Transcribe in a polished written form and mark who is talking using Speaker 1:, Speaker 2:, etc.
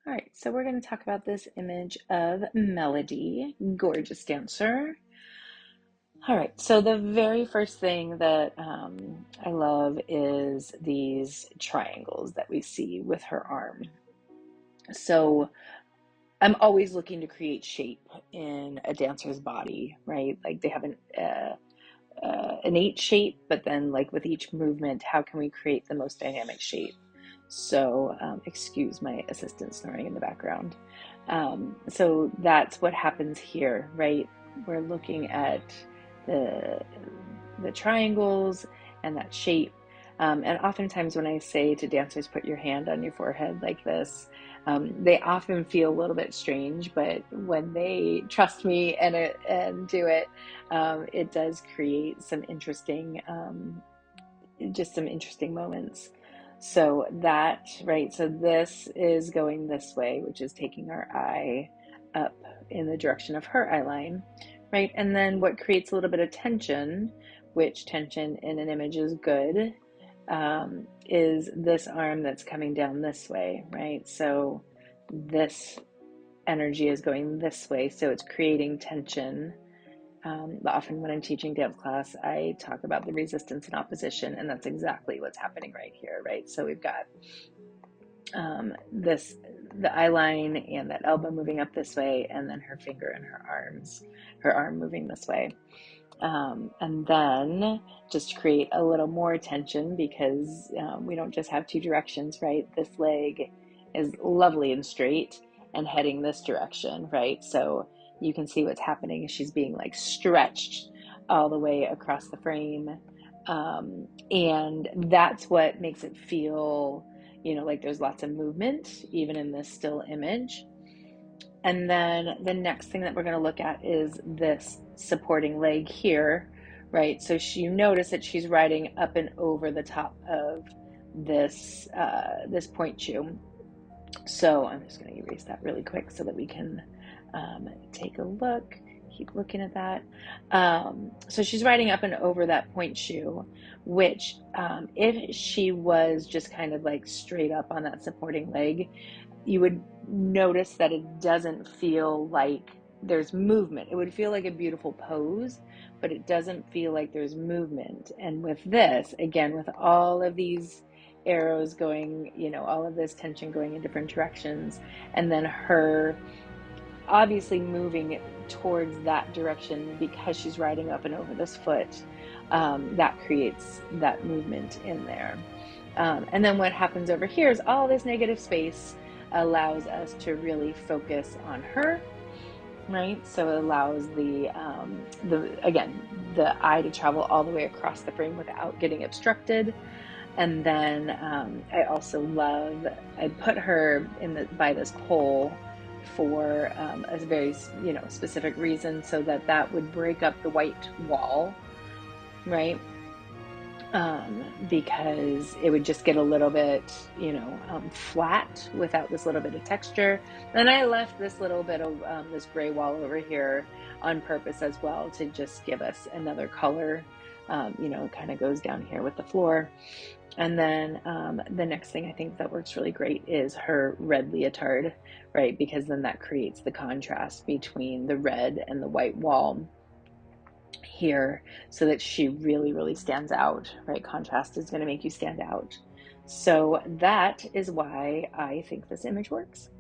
Speaker 1: All right, so we're going to talk about this image of Melody, gorgeous dancer. All right, so the very first thing that I love is these triangles that we see with her arm. So I'm always looking to create shape in a dancer's body, right? Like they have an innate shape, but then like with each movement, how can we create the most dynamic shape? So excuse my assistant snoring in the background. So that's what happens here, right? We're looking at the the triangles and that shape. And oftentimes when I say to dancers, put your hand on your forehead like this, they often feel a little bit strange, but when they trust me and do it, it does create some interesting, just some interesting moments. So that, right, so this is going this way, which is taking our eye up in the direction of her eye line, right? And then what creates a little bit of tension, which tension in an image is good, is this arm that's coming down this way, right? So this energy is going this way, so it's creating tension. Often when I'm teaching dance class, I talk about the resistance and opposition, and that's exactly what's happening right here, right? So we've got the eye line and that elbow moving up this way, and then her finger and her arm moving this way. And then just to create a little more tension because we don't just have two directions, right? This leg is lovely and straight and heading this direction, right? So you can see what's happening. She's being like stretched all the way across the frame. And that's what makes it feel, like there's lots of movement, even in this still image. And then the next thing that we're going to look at is this supporting leg here, right? So you notice that she's riding up and over the top of this this point shoe. So I'm just going to erase that really quick so that we can take a look. Keep looking at that. So she's riding up and over that point shoe, which if she was just kind of like straight up on that supporting leg, you would notice that it doesn't feel like there's movement. It would feel like a beautiful pose, but it doesn't feel like there's movement. And with this, again, with all of these arrows going, all of this tension going in different directions, and then her obviously moving towards that direction because she's riding up and over this foot, that creates that movement in there. And then what happens over here is all this negative space allows us to really focus on her, right? So it allows the eye to travel all the way across the frame without getting obstructed. And then I put her by this pole for a very specific reason, so that would break up the white wall, right? Because it would just get a little bit, flat without this little bit of texture. And I left this little bit of this gray wall over here on purpose as well to just give us another color. It kind of goes down here with the floor. And then the next thing I think that works really great is her red leotard, right? Because then that creates the contrast between the red and the white wall here so that she really, really stands out, right? Contrast is going to make you stand out. So that is why I think this image works.